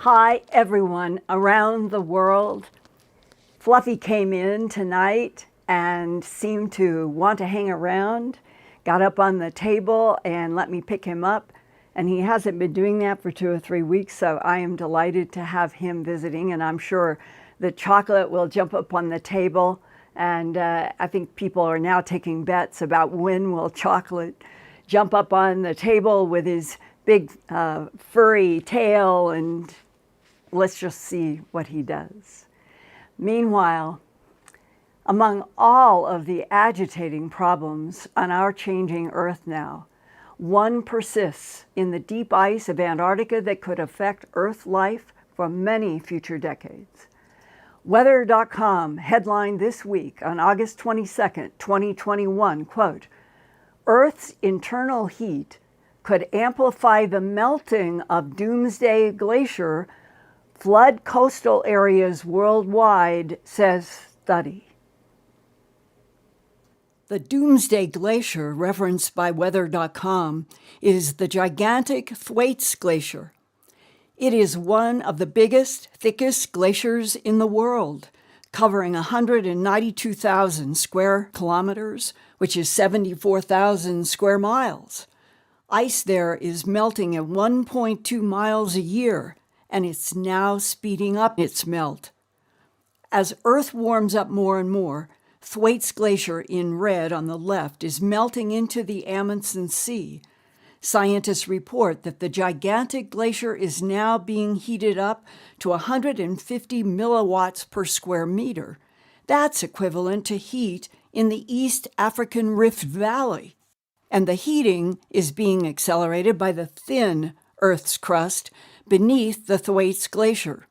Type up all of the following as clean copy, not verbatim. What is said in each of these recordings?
Hi, everyone around the world. Fluffy came in tonight and seemed to want to hang around, got up on the table and let me pick him up. And he hasn't been doing that for 2 or 3 weeks, so I am delighted to have him visiting. And I'm sure the chocolate will jump up on the table. And I think people are now taking bets about when will chocolate jump up on the table with his big furry tail, and let's just see what he does. Meanwhile, among all of the agitating problems on our changing Earth now, one persists in the deep ice of Antarctica that could affect Earth life for many future decades. Weather.com headlined this week on August 22nd, 2021, quote, "Earth's internal heat could amplify the melting of Doomsday Glacier, flood coastal areas worldwide, says study." The Doomsday Glacier, referenced by Weather.com, is the gigantic Thwaites Glacier. It is one of the biggest, thickest glaciers in the world, covering 192,000 square kilometers, which is 74,000 square miles. Ice there is melting at 1.2 miles a year, and it's now speeding up its melt. As Earth warms up more and more, Thwaites Glacier, in red on the left, is melting into the Amundsen Sea. Scientists report that the gigantic glacier is now being heated up to 150 milliwatts per square meter. That's equivalent to heat in the East African Rift Valley. And the heating is being accelerated by the thin Earth's crust beneath the Thwaites Glacier.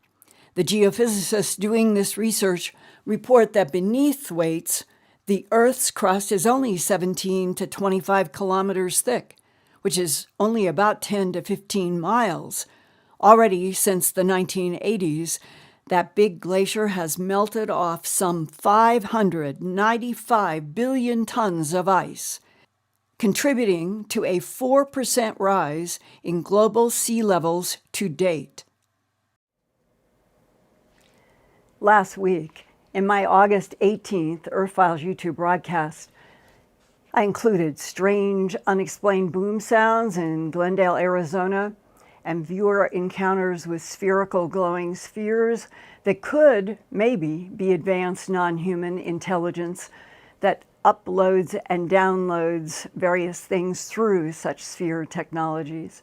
The geophysicists doing this research report that beneath Thwaites, the Earth's crust is only 17 to 25 kilometers thick, which is only about 10 to 15 miles. Already since the 1980s, that big glacier has melted off some 595 billion tons of ice, contributing to a 4% rise in global sea levels to date. Last week, in my August 18th Earthfiles YouTube broadcast, I included strange, unexplained boom sounds in Glendale, Arizona, and viewer encounters with spherical glowing spheres that could maybe be advanced non-human intelligence that uploads and downloads various things through such sphere technologies.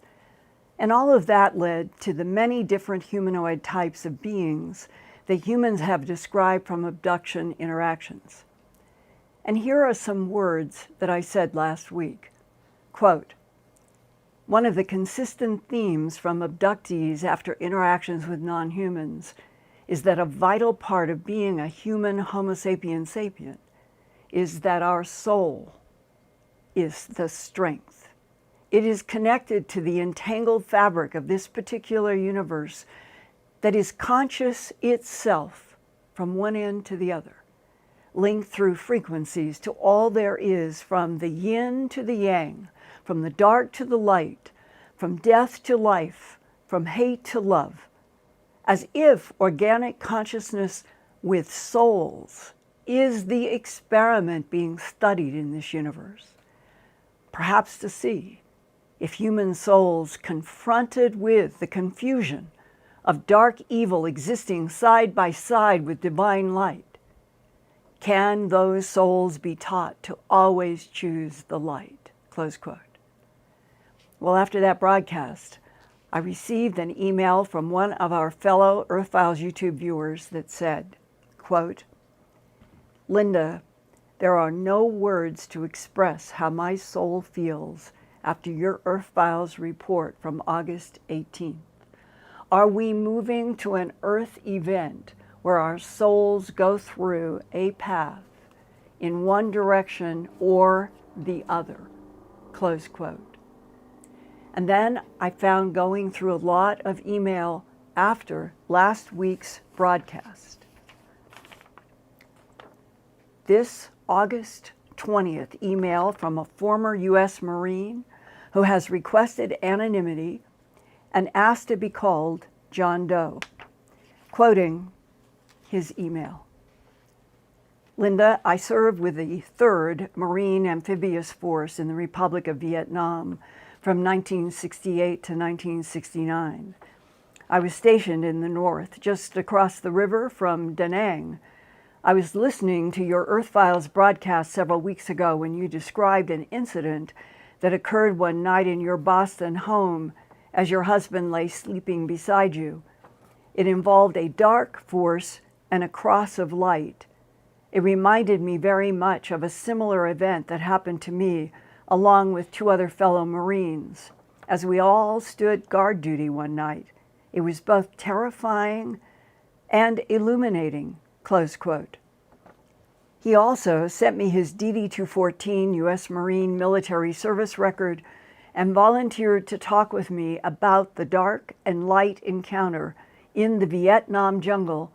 And all of that led to the many different humanoid types of beings that humans have described from abduction interactions. And here are some words that I said last week. Quote, "One of the consistent themes from abductees after interactions with non-humans is that a vital part of being a human Homo sapiens sapient is that our soul is the strength. It is connected to the entangled fabric of this particular universe that is conscious itself from one end to the other, linked through frequencies to all there is, from the yin to the yang, from the dark to the light, from death to life, from hate to love, as if organic consciousness with souls is the experiment being studied in this universe. Perhaps to see if human souls confronted with the confusion of dark evil existing side by side with divine light, can those souls be taught to always choose the light?" Close quote. Well, after that broadcast, I received an email from one of our fellow Earthfiles YouTube viewers that said, quote, "Linda, there are no words to express how my soul feels after your Earthfiles report from August 18th. Are we moving to an Earth event where our souls go through a path in one direction or the other?" Close quote. And then I found, going through a lot of email after last week's broadcast, this August 20th email from a former U.S. Marine who has requested anonymity and asked to be called John Doe, quoting his email. Linda, I served with the 3rd Marine Amphibious Force in the Republic of Vietnam from 1968 to 1969. I was stationed in the north, just across the river from Da Nang. I was listening to your Earthfiles broadcast several weeks ago when you described an incident that occurred one night in your Boston home as your husband lay sleeping beside you. It involved a dark force and a cross of light. It reminded me very much of a similar event that happened to me along with 2 other fellow Marines as we all stood guard duty one night. It was both terrifying and illuminating, close quote. He also sent me his DD-214 U.S. Marine military service record and volunteered to talk with me about the dark and light encounter in the Vietnam jungle,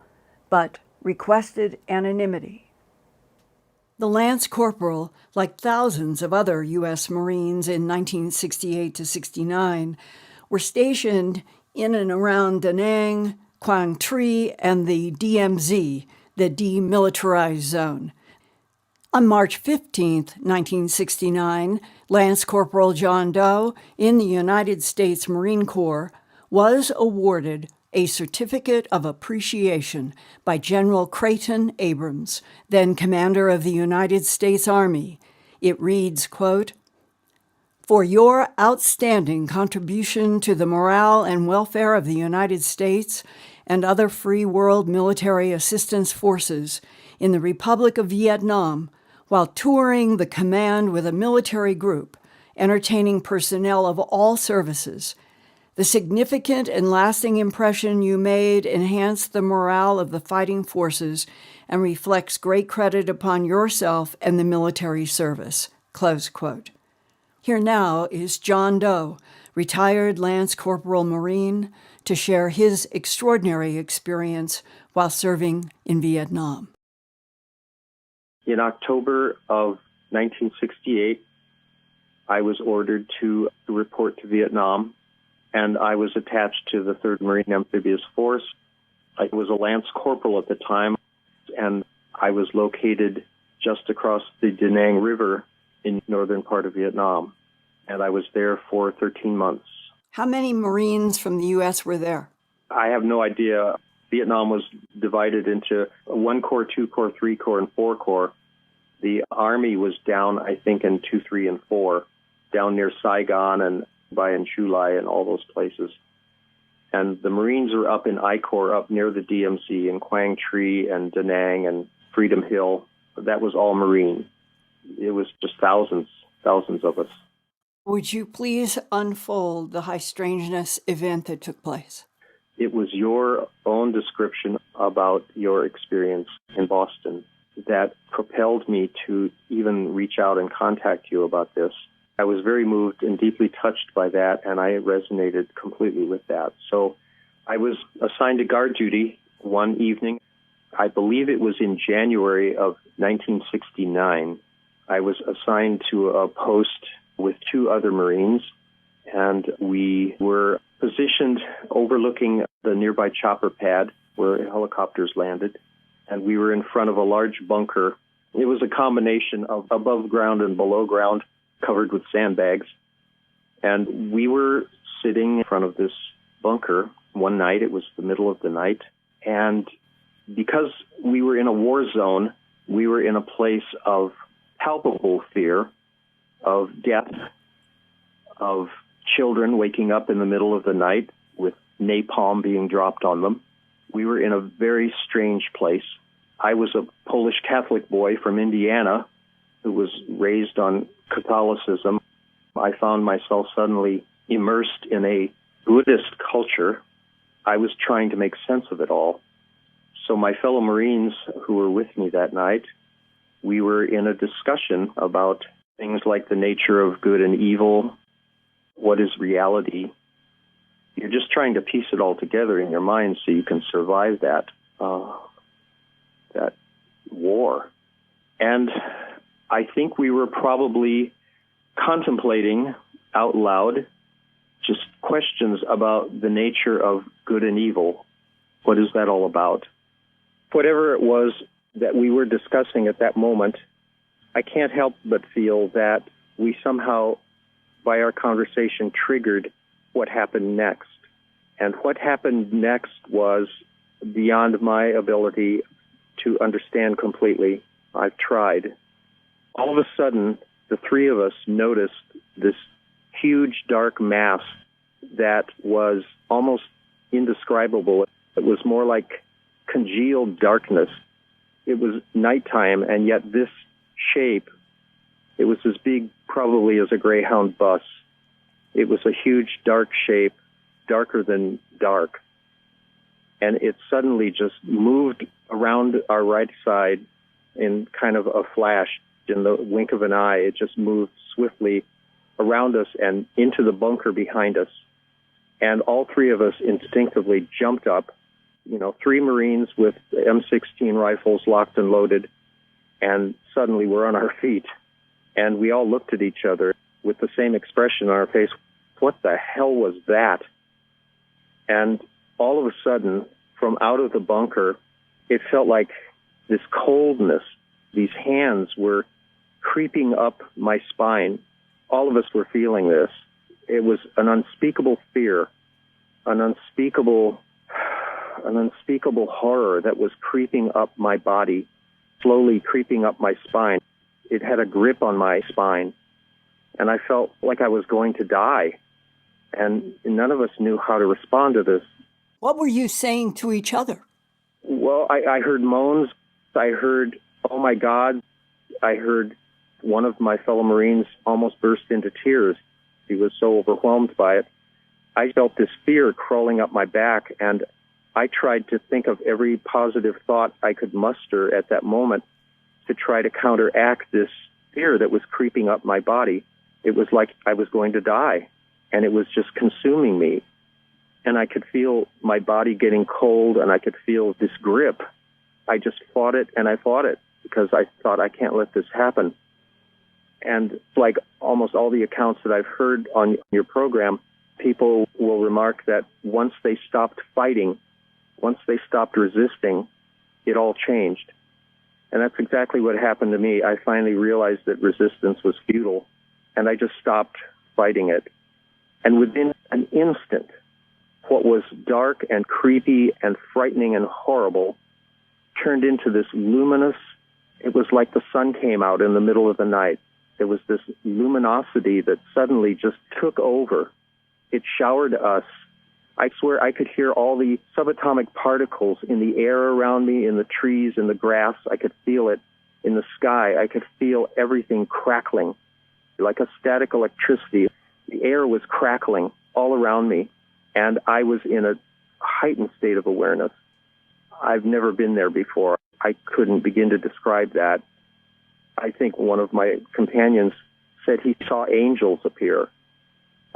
but requested anonymity. The Lance Corporal, like thousands of other U.S. Marines in 1968 to 69, were stationed in and around Da Nang, Quang Tri, and the DMZ, the Demilitarized Zone. On March 15, 1969, Lance Corporal John Doe in the United States Marine Corps was awarded a Certificate of Appreciation by General Creighton Abrams, then Commander of the United States Army. It reads, quote, "For your outstanding contribution to the morale and welfare of the United States and other free world military assistance forces in the Republic of Vietnam while touring the command with a military group, entertaining personnel of all services. The significant and lasting impression you made enhanced the morale of the fighting forces and reflects great credit upon yourself and the military service." Close quote. Here now is John Doe, retired Lance Corporal Marine, to share his extraordinary experience while serving in Vietnam. In October of 1968, I was ordered to report to Vietnam, and I was attached to the 3rd Marine Amphibious Force. I was a Lance Corporal at the time, and I was located just across the Da Nang River in northern part of Vietnam, and I was there for 13 months. How many Marines from the U.S. were there? I have no idea. Vietnam was divided into 1 Corps, 2 Corps, 3 Corps, and 4 Corps. The Army was down, I think, in 2, 3, and 4, down near Saigon and Bayan Chulai and all those places. And the Marines were up in I Corps, up near the DMZ in Quang Tri and Da Nang and Freedom Hill. That was all Marine. It was just thousands of us. Would you please unfold the high strangeness event that took place? It was your own description about your experience in Boston that propelled me to even reach out and contact you about this. I was very moved and deeply touched by that, and I resonated completely with that. So I was assigned to guard duty one evening. I believe it was in January of 1969. I was assigned to a post with 2 other Marines, and we were positioned overlooking the nearby chopper pad where helicopters landed, and we were in front of a large bunker. It was a combination of above ground and below ground, covered with sandbags, and we were sitting in front of this bunker one night. It was the middle of the night, and because we were in a war zone, we were in a place of palpable fear, of death, of children waking up in the middle of the night with napalm being dropped on them. We were in a very strange place. I was a Polish Catholic boy from Indiana who was raised on Catholicism. I found myself suddenly immersed in a Buddhist culture. I was trying to make sense of it all. So my fellow Marines who were with me that night, we were in a discussion about things like the nature of good and evil, what is reality. You're just trying to piece it all together in your mind so you can survive that war. And I think we were probably contemplating out loud just questions about the nature of good good and evil. What is that all about? Whatever it was that we were discussing at that moment, I can't help but feel that we somehow, by our conversation, triggered what happened next. And what happened next was beyond my ability to understand completely. I've tried. All of a sudden, the three of us noticed this huge dark mass that was almost indescribable. It was more like congealed darkness. It was nighttime, and yet this shape, it was as big probably as a Greyhound bus. It was a huge dark shape, darker than dark. And it suddenly just moved around our right side in kind of a flash. In the wink of an eye, it just moved swiftly around us and into the bunker behind us. And all three of us instinctively jumped up, three Marines with M16 rifles locked and loaded, and suddenly we're on our feet. And we all looked at each other with the same expression on our face. What the hell was that? And all of a sudden, from out of the bunker, it felt like this coldness. These hands were creeping up my spine. All of us were feeling this. It was an unspeakable fear, an unspeakable horror that was creeping up my body, slowly creeping up my spine. It had a grip on my spine, and I felt like I was going to die. And none of us knew how to respond to this. What were you saying to each other? Well, I heard moans. I heard, "Oh my God." I heard one of my fellow Marines almost burst into tears. He was so overwhelmed by it. I felt this fear crawling up my back, and I tried to think of every positive thought I could muster at that moment to try to counteract this fear that was creeping up my body. It was like I was going to die, and it was just consuming me. And I could feel my body getting cold, and I could feel this grip. I just fought it, and I fought it, because I thought, I can't let this happen. And like almost all the accounts that I've heard on your program, people will remark that once they stopped fighting, once they stopped resisting, it all changed. And that's exactly what happened to me. I finally realized that resistance was futile, and I just stopped fighting it. And within an instant, what was dark and creepy and frightening and horrible turned into this luminous, it was like the sun came out in the middle of the night. There was this luminosity that suddenly just took over. It showered us. I swear I could hear all the subatomic particles in the air around me, in the trees, in the grass. I could feel it in the sky. I could feel everything crackling, like a static electricity. The air was crackling all around me, and I was in a heightened state of awareness. I've never been there before. I couldn't begin to describe that. I think one of my companions said he saw angels appear.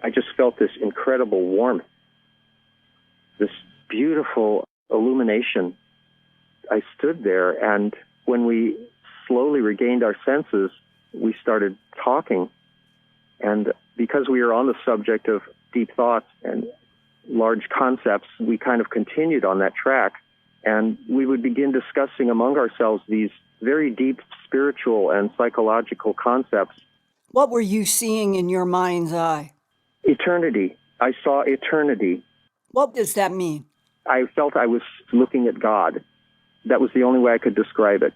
I just felt this incredible warmth, this beautiful illumination. I stood there, and when we slowly regained our senses, we started talking. And because we were on the subject of deep thoughts and large concepts, we kind of continued on that track. And we would begin discussing among ourselves these very deep spiritual and psychological concepts. What were you seeing in your mind's eye? Eternity. I saw eternity. What does that mean? I felt I was looking at God. That was the only way I could describe it.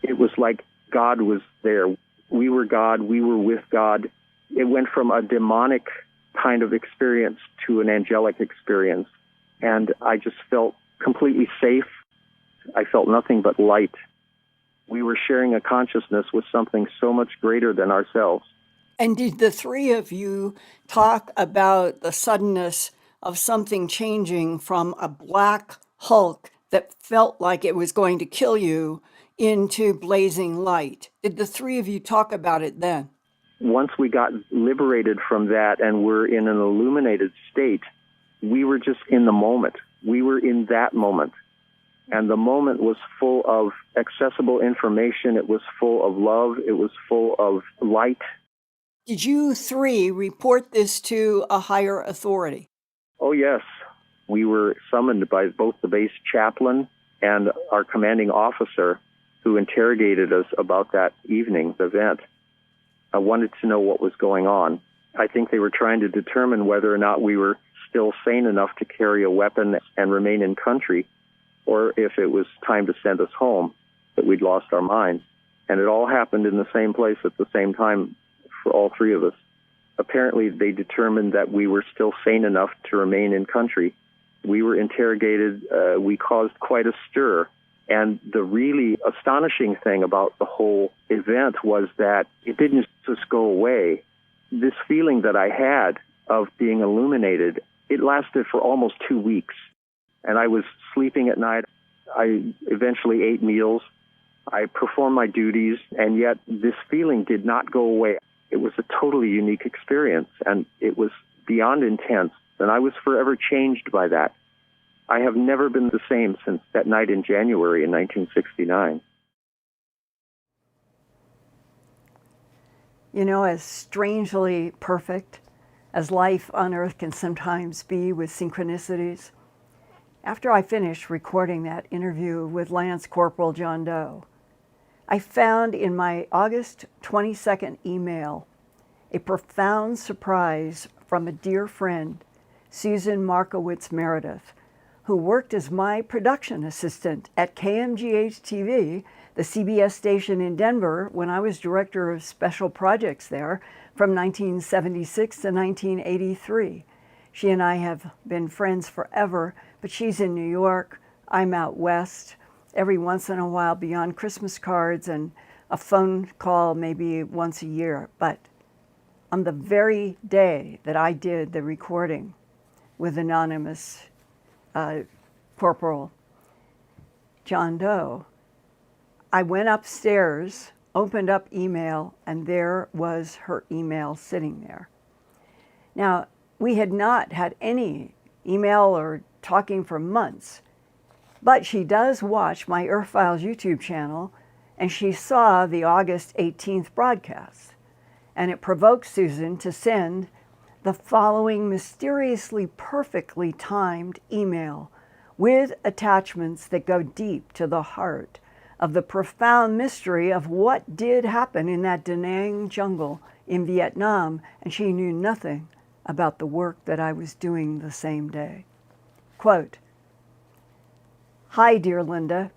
It was like God was there. We were God. We were with God. It went from a demonic kind of experience to an angelic experience. And I just felt completely safe. I felt nothing but light. We were sharing a consciousness with something so much greater than ourselves. And did the three of you talk about the suddenness of something changing from a black hulk that felt like it was going to kill you into blazing light? Did the three of you talk about it then? Once we got liberated from that and were in an illuminated state, we were just in the moment. We were in that moment. And the moment was full of accessible information. It was full of love. It was full of light. Did you three report this to a higher authority? Oh, yes. We were summoned by both the base chaplain and our commanding officer who interrogated us about that evening's event. I wanted to know what was going on. I think they were trying to determine whether or not we were still sane enough to carry a weapon and remain in country, or if it was time to send us home, that we'd lost our minds. And it all happened in the same place at the same time for all three of us. Apparently, they determined that we were still sane enough to remain in country. We were interrogated. We caused quite a stir. And the really astonishing thing about the whole event was that it didn't just go away. This feeling that I had of being illuminated, it lasted for almost 2 weeks. And I was sleeping at night. I eventually ate meals. I performed my duties, and yet this feeling did not go away. It was a totally unique experience, and it was beyond intense, and I was forever changed by that. I have never been the same since that night in January in 1969. You know, as strangely perfect as life on Earth can sometimes be with synchronicities, after I finished recording that interview with Lance Corporal John Doe, I found in my August 22nd email a profound surprise from a dear friend, Susan Markowitz Meredith, who worked as my production assistant at KMGH-TV, the CBS station in Denver, when I was director of special projects there from 1976 to 1983. She and I have been friends forever, but she's in New York, I'm out west. Every once in a while beyond Christmas cards and a phone call maybe once a year. But on the very day that I did the recording with anonymous Corporal John Doe, I went upstairs, opened up email, and there was her email sitting there. Now, we had not had any email or talking for months, but she does watch my Earthfiles YouTube channel, and she saw the August 18th broadcast. And it provoked Susan to send the following mysteriously perfectly timed email with attachments that go deep to the heart of the profound mystery of what did happen in that Da Nang jungle in Vietnam, and she knew nothing about the work that I was doing the same day. Quote, "Hi, dear Linda.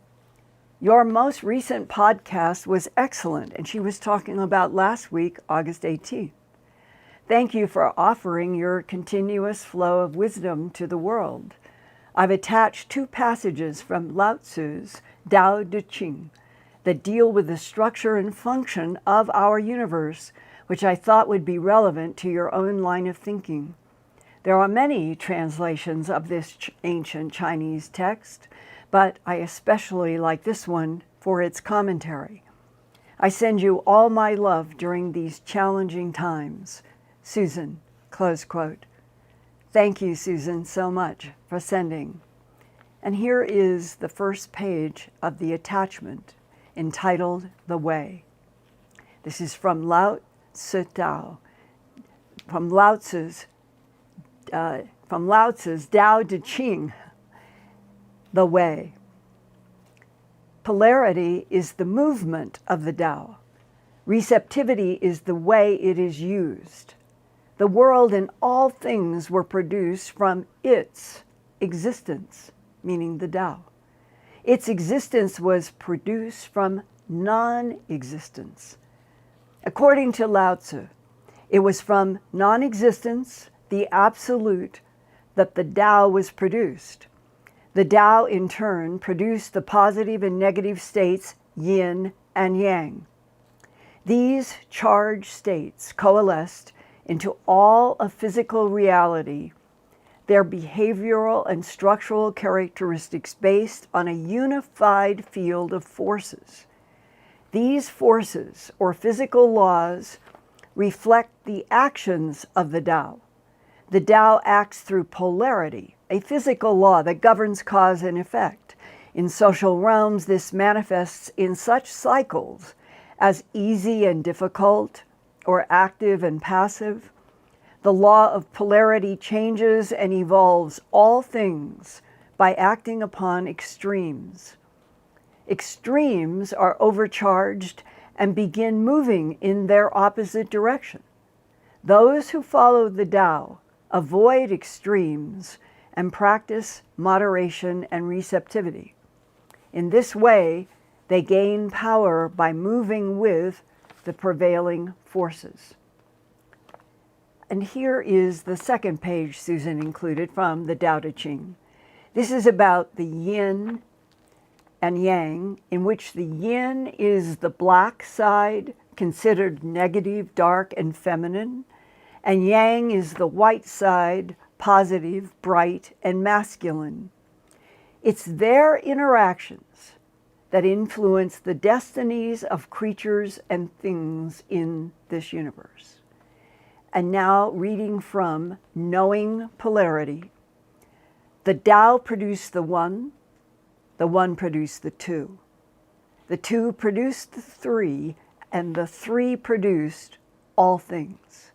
Your most recent podcast was excellent," and she was talking about last week, August 18th. "Thank you for offering your continuous flow of wisdom to the world. I've attached 2 passages from Lao Tzu's Tao Te Ching that deal with the structure and function of our universe, which I thought would be relevant to your own line of thinking. There are many translations of this ancient Chinese text, but I especially like this one for its commentary. I send you all my love during these challenging times. Susan," close quote. Thank you, Susan, so much for sending. And here is the first page of the attachment entitled The Way. This is from Lao Tzu Tao, from Lao Tzu's Tao Te Ching, The Way. Polarity is the movement of the Tao. Receptivity is the way it is used. The world and all things were produced from its existence, meaning the Tao. Its existence was produced from non-existence. According to Lao Tzu, it was from non-existence, the absolute, that the Tao was produced. The Tao, in turn, produced the positive and negative states, yin and yang. These charged states coalesced into all of physical reality, their behavioral and structural characteristics based on a unified field of forces. These forces, or physical laws, reflect the actions of the Tao. The Tao acts through polarity, a physical law that governs cause and effect. In social realms, this manifests in such cycles as easy and difficult, or active and passive. The law of polarity changes and evolves all things by acting upon extremes. Extremes are overcharged and begin moving in their opposite direction. Those who follow the Tao avoid extremes and practice moderation and receptivity. In this way, they gain power by moving with the prevailing forces. And here is the second page Susan included from the Tao Te Ching. This is about the yin and yang, in which the yin is the black side, considered negative, dark, and feminine, and yang is the white side, positive, bright, and masculine. It's their interactions that influence the destinies of creatures and things in this universe. And now reading from Knowing Polarity. The Tao produced the one produced the two produced the three, and the three produced all things.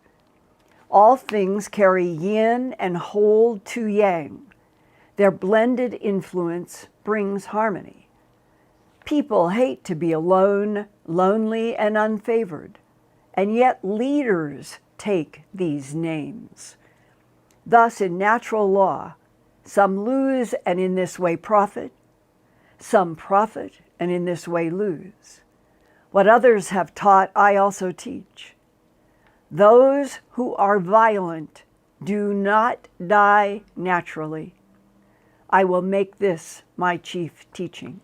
All things carry yin and hold two yang. Their blended influence brings harmony. People hate to be alone, lonely, and unfavored, and yet leaders take these names. Thus, in natural law, some lose and in this way profit, some profit and in this way lose. What others have taught, I also teach. Those who are violent do not die naturally. I will make this my chief teaching.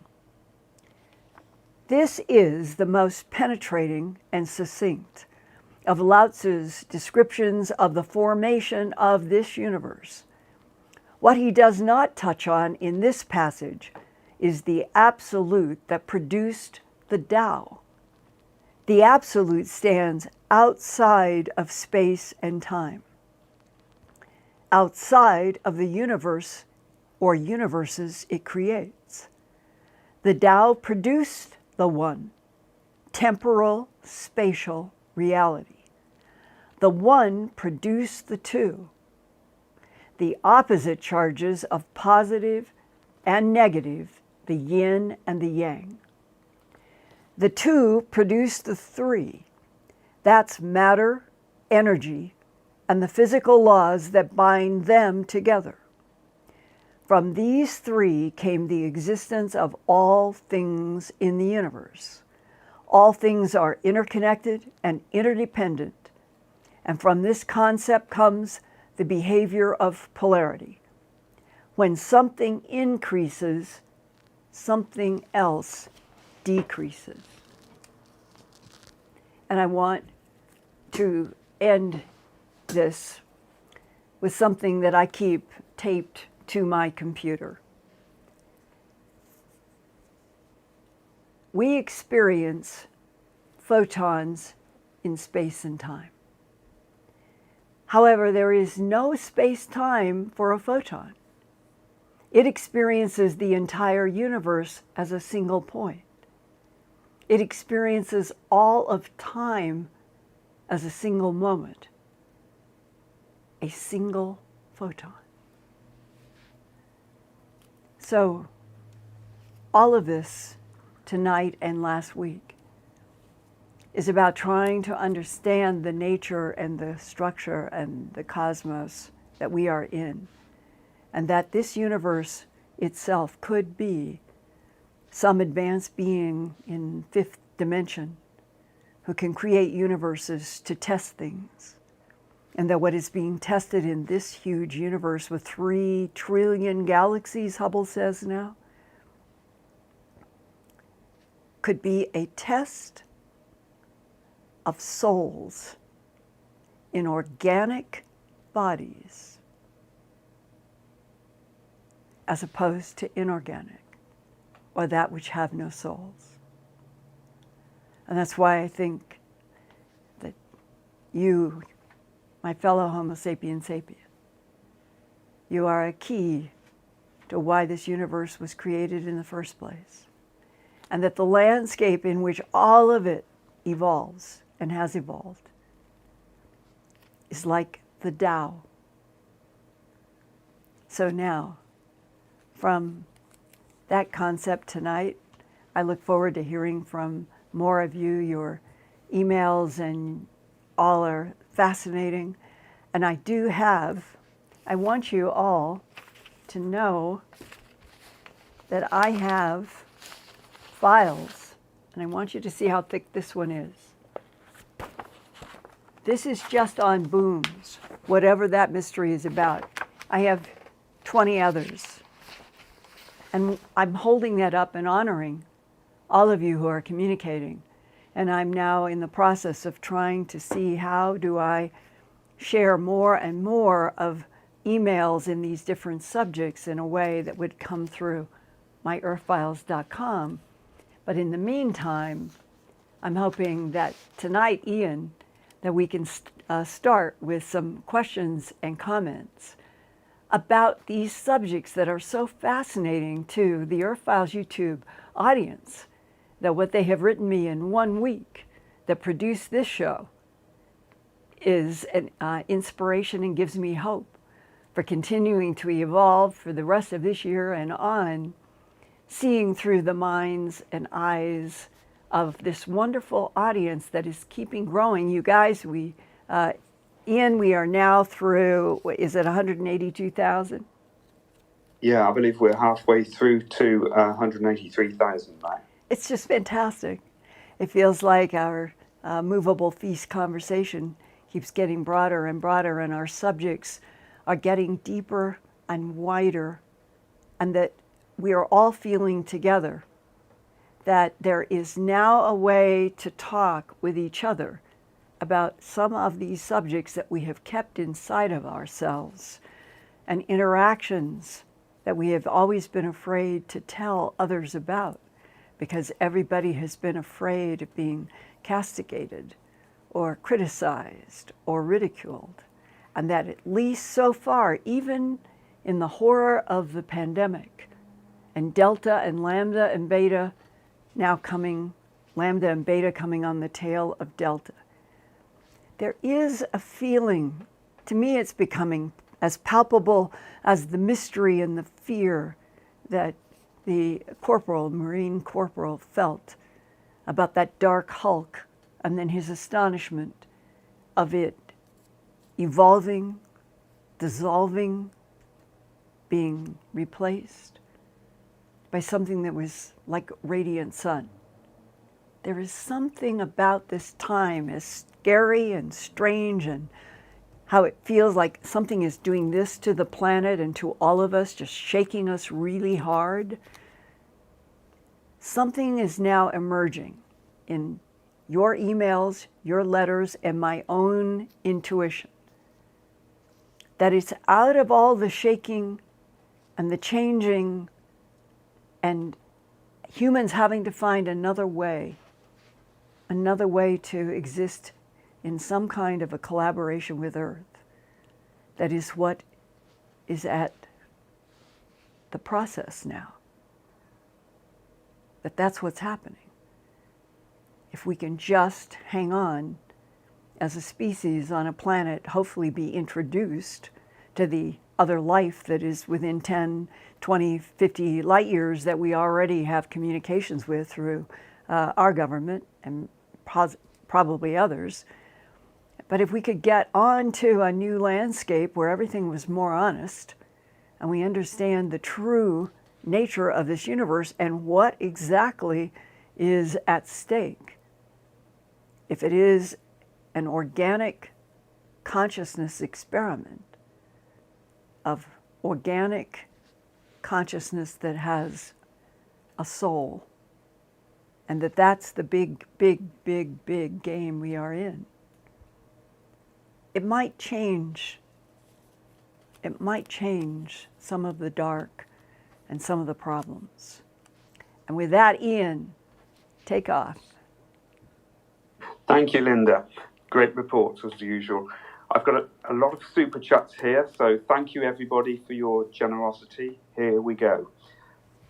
This is the most penetrating and succinct of Lao Tzu's descriptions of the formation of this universe. What he does not touch on in this passage is the absolute that produced the Tao. The absolute stands outside of space and time, outside of the universe or universes it creates. The Tao produced the one, temporal, spatial reality. The one produced the two, the opposite charges of positive and negative, the yin and the yang. The two produced the three. That's matter, energy, and the physical laws that bind them together. From these three came the existence of all things in the universe. All things are interconnected and interdependent, and from this concept comes the behavior of polarity. When something increases, something else decreases. And I want to end this with something that I keep taped to my computer. We experience photons in space and time. However, there is no space-time for a photon. It experiences the entire universe as a single point. It experiences all of time as a single moment, a single photon. So, all of this tonight and last week is about trying to understand the nature and the structure and the cosmos that we are in, and that this universe itself could be some advanced being in fifth dimension who can create universes to test things, and that what is being tested in this huge universe with 3 trillion galaxies, Hubble says now, could be a test of souls in organic bodies as opposed to inorganic, or that which have no souls. And that's why I think that you, my fellow Homo sapiens sapien, you are a key to why this universe was created in the first place. And that the landscape in which all of it evolves and has evolved is like the Tao. So now, from that concept tonight, I look forward to hearing from more of you. Your emails and all are fascinating. And I want you all to know that I have files, and I want you to see how thick this one is. This is just on booms, whatever that mystery is about. I have 20 others. And I'm holding that up and honoring all of you who are communicating. And I'm now in the process of trying to see how do I share more and more of emails in these different subjects in a way that would come through my earthfiles.com. But in the meantime, I'm hoping that tonight, Ian, that we can start with some questions and comments about these subjects that are so fascinating to the Earthfiles YouTube audience, that what they have written me in 1 week that produced this show is an inspiration and gives me hope for continuing to evolve for the rest of this year and on, seeing through the minds and eyes of this wonderful audience that is keeping growing. You guys, Ian, we are now through, is it 182,000? Yeah, I believe we're halfway through to 183,000 now. It's just fantastic. It feels like our movable feast conversation keeps getting broader and broader, and our subjects are getting deeper and wider, and that we are all feeling together that there is now a way to talk with each other about some of these subjects that we have kept inside of ourselves, and interactions that we have always been afraid to tell others about, because everybody has been afraid of being castigated or criticized or ridiculed. And that at least so far, even in the horror of the pandemic, and Delta and Lambda and Beta now coming, Lambda and Beta coming on the tail of Delta, there is a feeling, to me it's becoming as palpable as the mystery and the fear that the Marine corporal felt about that dark hulk, and then his astonishment of it evolving, dissolving, being replaced by something that was like radiant sun. There is something about this time, as scary and strange, and how it feels like something is doing this to the planet and to all of us, just shaking us really hard. Something is now emerging in your emails, your letters, and my own intuition, that it's out of all the shaking and the changing and humans having to find another way to exist in some kind of a collaboration with Earth. That is what is at the process now. That's what's happening. If we can just hang on as a species on a planet, hopefully be introduced to the other life that is within 10, 20, 50 light years that we already have communications with through our government and probably others. But if we could get onto a new landscape where everything was more honest, and we understand the true nature of this universe and what exactly is at stake. If it is an organic consciousness experiment of organic consciousness that has a soul, and that's the big, big, big, big game we are in. It might change some of the dark and some of the problems. And with that, Ian, take off. Thank you, Linda. Great reports as usual. I've got a lot of super chats here, so thank you everybody for your generosity. Here we go.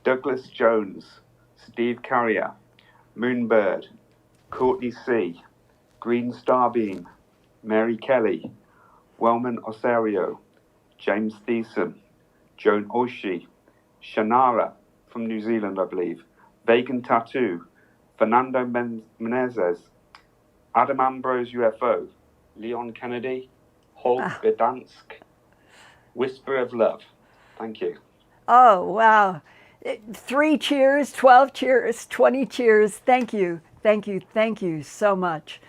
Douglas Jones, Steve Carrier, Moonbird, Courtney C, Green Starbeam, Mary Kelly, Wellman Osario, James Thiessen, Joan Oshie, Shannara from New Zealand, I believe, Vegan Tattoo, Fernando Menezes, Adam Ambrose UFO, Leon Kennedy, Hulk Gdansk, Whisper of Love. Thank you. Oh, wow. 3 cheers, 12 cheers, 20 cheers. Thank you, thank you, thank you so much.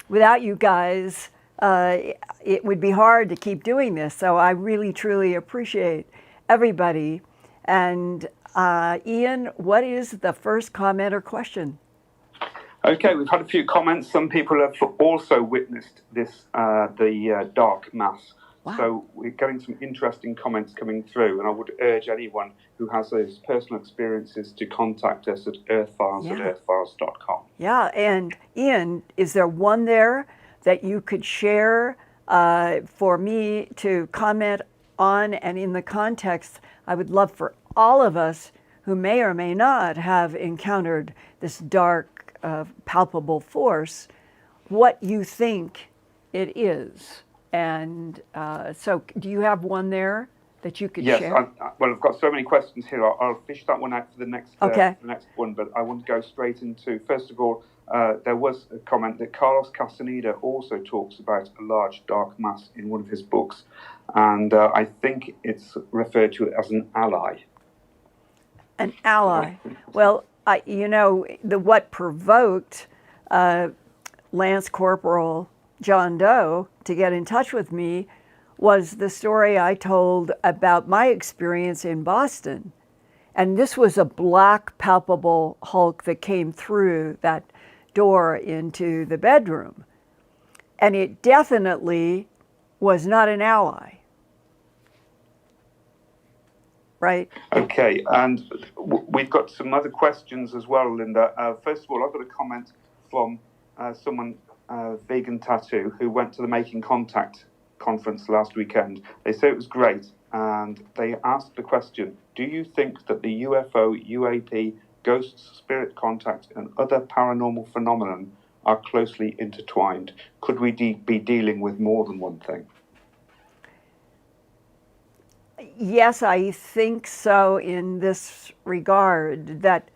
Without you guys, it would be hard to keep doing this. So I really, truly appreciate everybody. And Ian, what is the first comment or question? Okay, we've had a few comments. Some people have also witnessed this, the dark mass. Wow. So we're getting some interesting comments coming through, and I would urge anyone who has those personal experiences to contact us at earthfiles@earthfiles.com. Yeah, and Ian, is there one there that you could share for me to comment on? And in the context, I would love for all of us who may or may not have encountered this dark, palpable force, what you think it is. And so do you have one there that you could share? Yes, well, I've got so many questions here. I'll fish that one out for the next, okay. The next one, but I want to go straight into, first of all, there was a comment that Carlos Castaneda also talks about a large dark mass in one of his books, and I think it's referred to as an ally. An ally. Well, what provoked Lance Corporal John Doe to get in touch with me was the story I told about my experience in Boston. And this was a black, palpable hulk that came through that door into the bedroom. And it definitely was not an ally. Right? Okay, and we've got some other questions as well, Linda. First of all, I've got a comment from someone, Vegan Tattoo, who went to the Making Contact conference last weekend. They say it was great, and they asked the question, do you think that the UFO, UAP, ghosts, spirit contact, and other paranormal phenomenon are closely intertwined? Could we be dealing with more than one thing? Yes, I think so in this regard, that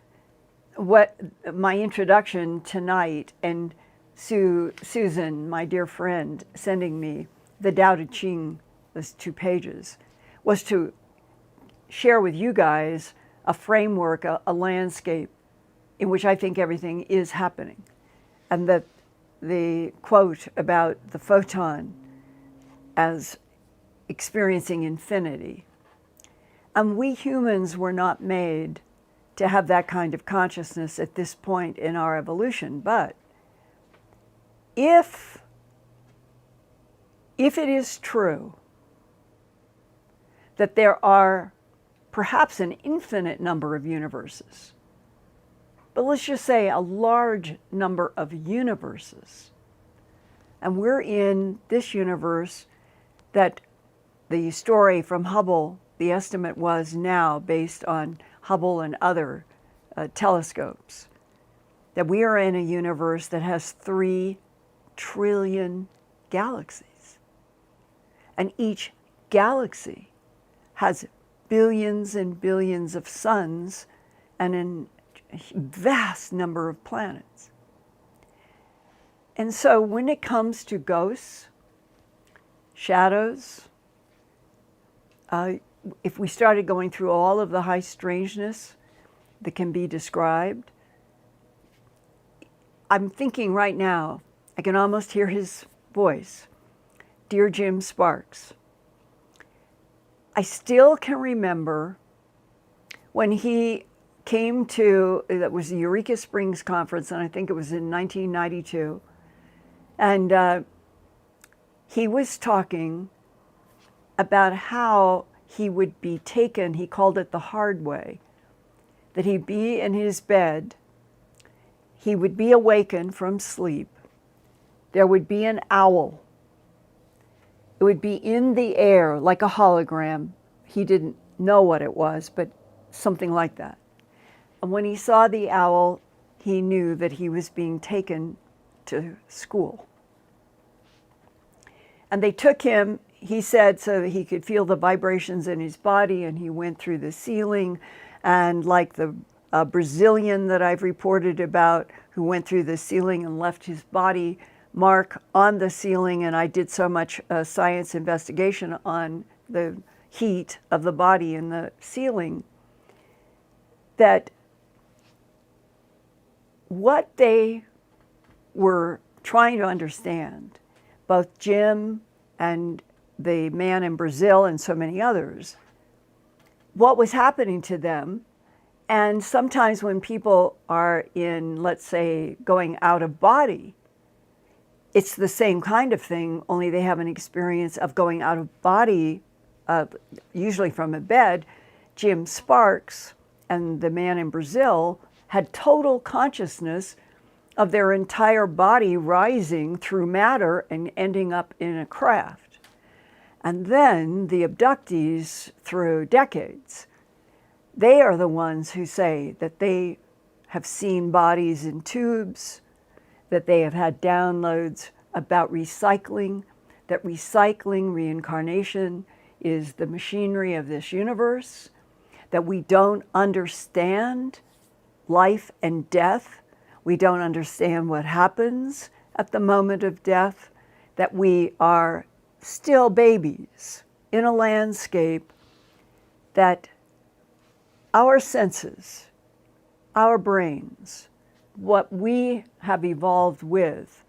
what my introduction tonight, and Susan, my dear friend, sending me the Tao Te Ching, those 2 pages, was to share with you guys a framework, a landscape in which I think everything is happening. And that the quote about the photon as experiencing infinity. And we humans were not made to have that kind of consciousness at this point in our evolution. But if it is true that there are perhaps an infinite number of universes, but let's just say a large number of universes, and we're in this universe that the story from Hubble, the estimate was now based on Hubble and other telescopes, that we are in a universe that has 3 trillion galaxies. And each galaxy has billions and billions of suns and a vast number of planets. And so when it comes to ghosts, shadows, if we started going through all of the high strangeness that can be described, I'm thinking right now, I can almost hear his voice. Dear Jim Sparks, I still can remember when he came to, that was the Eureka Springs Conference, and I think it was in 1992, and he was talking about how he would be taken, he called it the hard way, that he'd be in his bed, he would be awakened from sleep, there would be an owl, it would be in the air like a hologram. He didn't know what it was, but something like that. And when he saw the owl, he knew that he was being taken to school. And they took him, he said, so that he could feel the vibrations in his body, and he went through the ceiling. And like the Brazilian that I've reported about, who went through the ceiling and left his body mark on the ceiling, and I did so much science investigation on the heat of the body in the ceiling, that what they were trying to understand, both Jim and the man in Brazil and so many others, what was happening to them. And sometimes when people are in, let's say, going out of body, it's the same kind of thing, only they have an experience of going out of body, usually from a bed. Jim Sparks and the man in Brazil had total consciousness of their entire body rising through matter and ending up in a craft. And then the abductees, through decades, they are the ones who say that they have seen bodies in tubes, that they have had downloads about recycling, that recycling, reincarnation, is the machinery of this universe, that we don't understand life and death, we don't understand what happens at the moment of death, that we are still babies in a landscape, that our senses, our brains, what we have evolved with,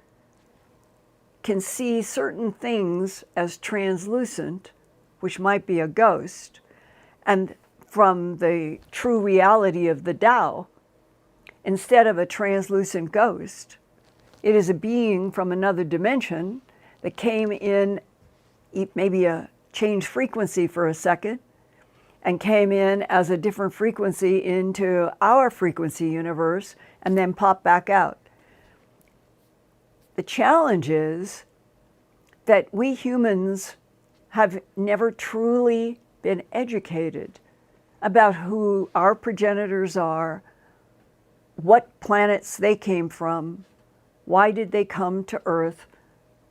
can see certain things as translucent, which might be a ghost, and from the true reality of the Tao, instead of a translucent ghost, it is a being from another dimension that came in, maybe a changed frequency for a second, and came in as a different frequency into our frequency universe and then popped back out. The challenge is that we humans have never truly been educated about who our progenitors are, what planets they came from, why did they come to Earth,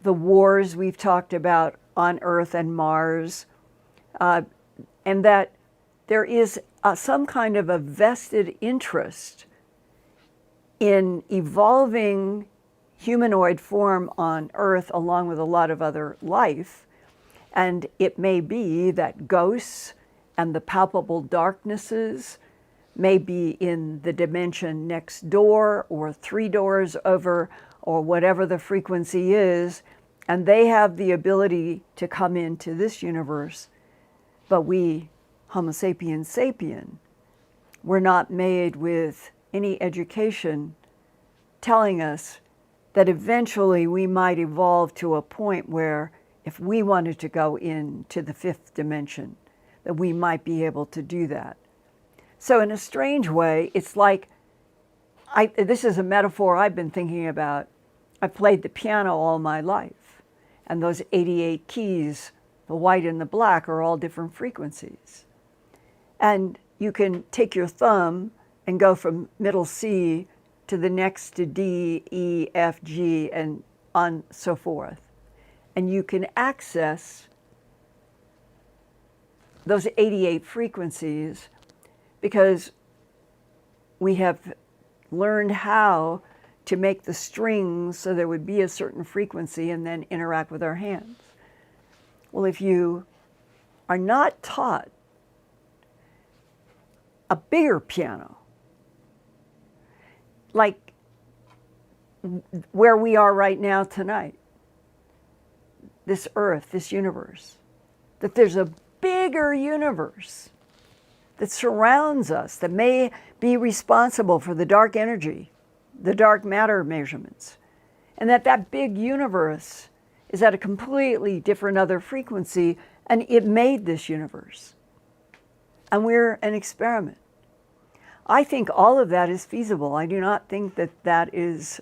the wars we've talked about on Earth and Mars, and that there is some kind of a vested interest in evolving humanoid form on Earth along with a lot of other life. And it may be that ghosts and the palpable darknesses may be in the dimension next door or 3 doors over or whatever the frequency is, and they have the ability to come into this universe. But we, Homo sapiens sapien, we're not made with any education telling us that eventually we might evolve to a point where if we wanted to go into the 5th dimension, that we might be able to do that. So in a strange way, it's like, this is a metaphor I've been thinking about. I've played the piano all my life, and those 88 keys, the white and the black, are all different frequencies. And you can take your thumb and go from middle C to the next to D, E, F, G, and on so forth. And you can access those 88 frequencies because we have learned how to make the strings so there would be a certain frequency and then interact with our hands. Well, if you are not taught a bigger piano, like where we are right now tonight, this earth, this universe, that there's a bigger universe that surrounds us, that may be responsible for the dark energy, the dark matter measurements, and that big universe is at a completely different other frequency, and it made this universe. And we're an experiment. I think all of that is feasible. I do not think that that is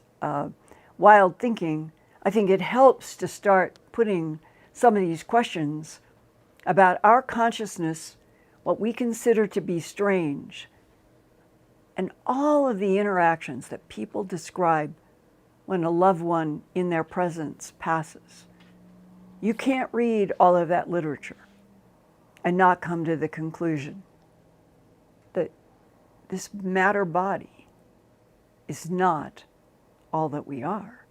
wild thinking. I think it helps to start putting some of these questions about our consciousness, what we consider to be strange, and all of the interactions that people describe when a loved one in their presence passes. You can't read all of that literature and not come to the conclusion that this matter body is not all that we are.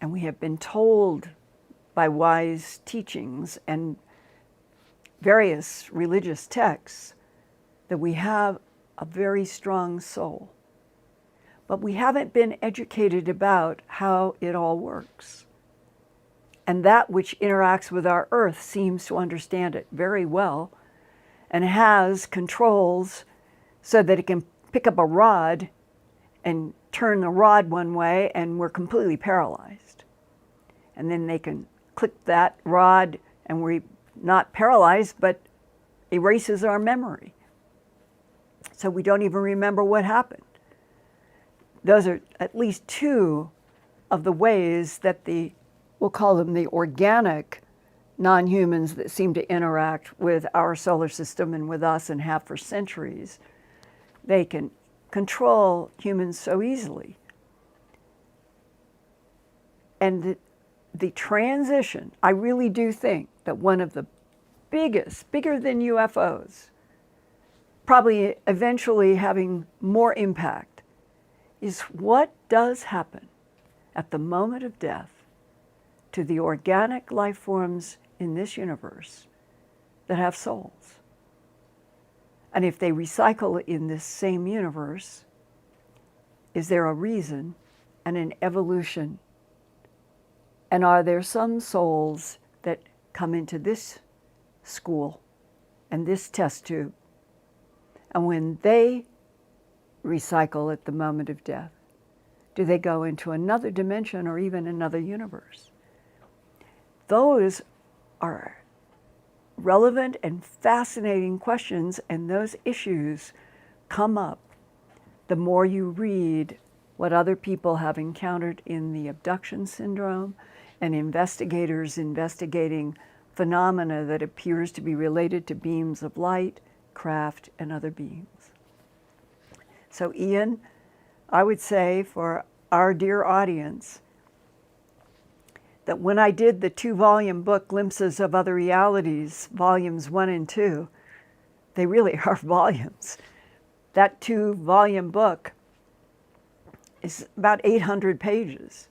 And we have been told by wise teachings and various religious texts that we have a very strong soul. But we haven't been educated about how it all works. And that which interacts with our earth seems to understand it very well and has controls so that it can pick up a rod and turn the rod one way and we're completely paralyzed. And then they can click that rod and we're not paralyzed, but erases our memory. So we don't even remember what happened. Those are at least two of the ways that we'll call them the organic non-humans that seem to interact with our solar system and with us and have for centuries. They can control humans so easily. And the transition, I really do think that one of the biggest, bigger than UFOs, probably eventually having more impact, is what does happen at the moment of death to the organic life forms in this universe that have souls. And if they recycle in this same universe, is there a reason and an evolution? And are there some souls that come into this school and this test tube, and when they recycle at the moment of death, do they go into another dimension or even another universe? Those are relevant and fascinating questions, and those issues come up the more you read what other people have encountered in the abduction syndrome and investigators investigating phenomena that appears to be related to beams of light, craft, and other beings. So Ian, I would say for our dear audience that when I did the 2-volume book, Glimpses of Other Realities, volumes 1 and 2, they really are volumes. That 2-volume book is about 800 pages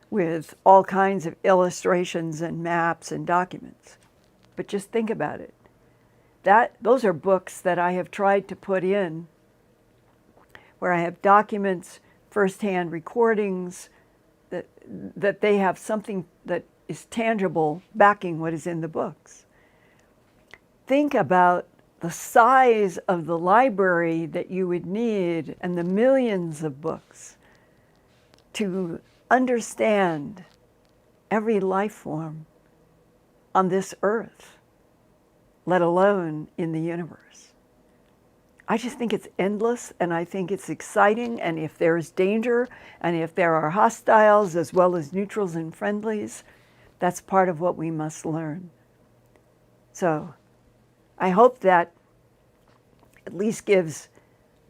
with all kinds of illustrations and maps and documents. But just think about it. Those are books that I have tried to put in where I have documents, firsthand recordings, that they have something that is tangible backing what is in the books. Think about the size of the library that you would need and the millions of books to understand every life form on this earth, let alone in the universe. I just think it's endless, and I think it's exciting, and if there's danger, and if there are hostiles as well as neutrals and friendlies, that's part of what we must learn. So I hope that at least gives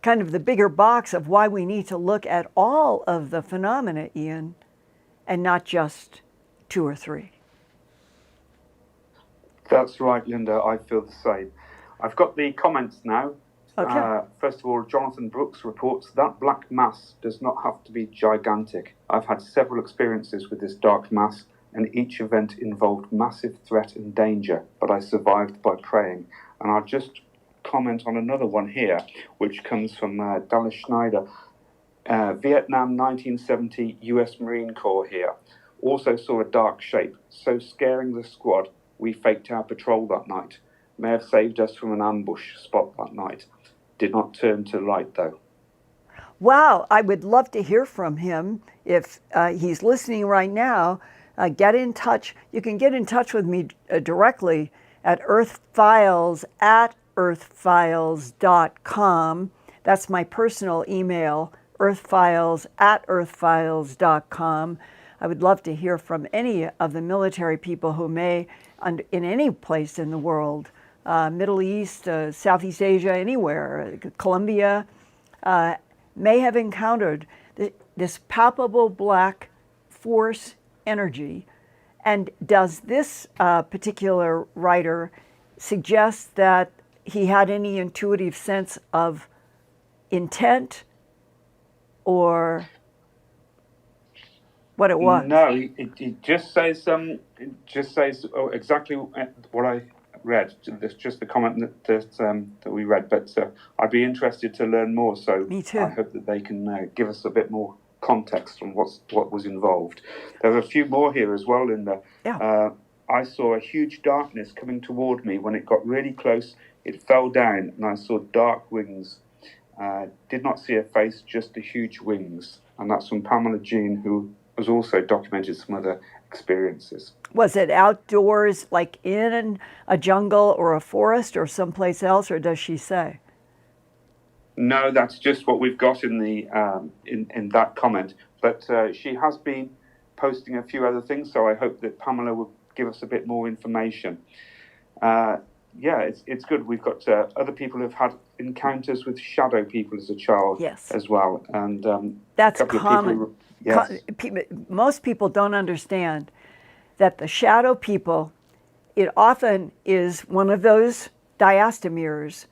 kind of the bigger box of why we need to look at all of the phenomena, Ian, and not just 2 or 3. That's right, Linda. I feel the same. I've got the comments now. Okay. First of all, Jonathan Brooks reports that black mass does not have to be gigantic. I've had several experiences with this dark mass, and each event involved massive threat and danger, but I survived by praying. And I'll just comment on another one here, which comes from Dallas Schneider. Vietnam 1970 US Marine Corps here. Also saw a dark shape, so scaring the squad, we faked our patrol that night. May have saved us from an ambush spot that night. Did not turn to light though. Wow, I would love to hear from him. If he's listening right now, get in touch. You can get in touch with me directly at earthfiles@earthfiles.com. That's my personal email, earthfiles@earthfiles.com. I would love to hear from any of the military people who may, in any place in the world, Middle East, Southeast Asia, anywhere, Colombia, may have encountered this palpable black force energy And does this particular writer suggest that he had any intuitive sense of intent or what it was? No, it just says exactly what I read. Just the comment that we read. But I'd be interested to learn more. So Me too. I hope that they can give us a bit more context on what was involved. There are a few more here as well. I saw a huge darkness coming toward me. When it got really close, it fell down, and I saw dark wings. Did not see a face, just the huge wings. And that's from Pamela Jean, who has also documented some other experiences. Was it outdoors, like in a jungle or a forest or someplace else, or does she say? No, that's just what we've got in the in that comment. But she has been posting a few other things, so I hope that Pamela will give us a bit more information. It's good. We've got other people who've had encounters with shadow people as a child, yes, as well, and that's common. Most people don't understand that the shadow people, it often is one of those diastemeres,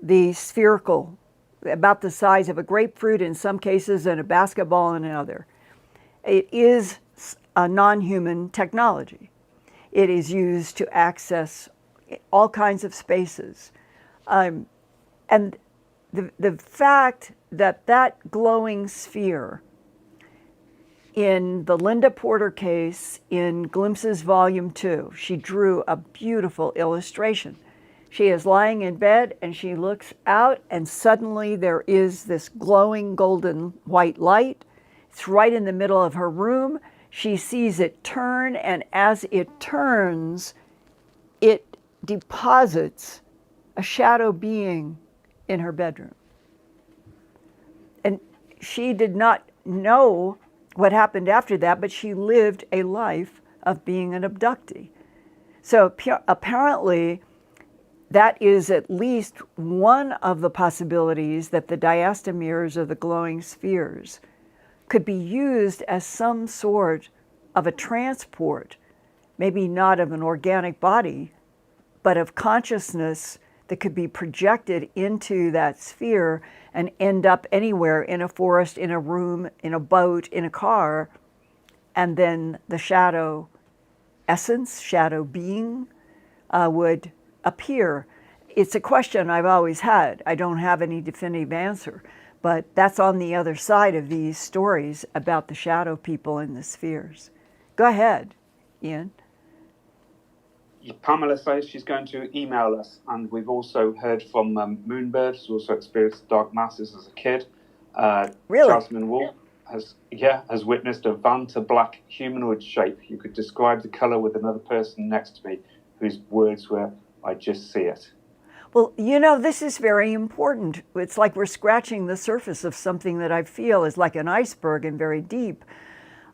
the spherical, about the size of a grapefruit in some cases and a basketball in another. It is a non-human technology. It is used to access all kinds of spaces. And the fact that that glowing sphere in the Linda Porter case in Glimpses Volume 2, she drew a beautiful illustration. She is lying in bed and she looks out and suddenly there is this glowing golden white light. It's right in the middle of her room. She sees it turn, and as it turns, it deposits a shadow being in her bedroom. And she did not know what happened after that, but she lived a life of being an abductee. So apparently, that is at least one of the possibilities that the diastemeres or the glowing spheres could be used as some sort of a transport, maybe not of an organic body, but of consciousness that could be projected into that sphere and end up anywhere, in a forest, in a room, in a boat, in a car, and then the shadow essence, shadow being would appear. It's a question I've always had. I don't have any definitive answer, but that's on the other side of these stories about the shadow people in the spheres. Go ahead, Ian. Pamela says she's going to email us, and we've also heard from Moonbird, who's also experienced dark masses as a kid. Really? Jasmine Wolf has witnessed a Vanta black humanoid shape. You could describe the color with another person next to me, whose words were, "I just see it." Well, this is very important. It's like we're scratching the surface of something that I feel is like an iceberg and very deep.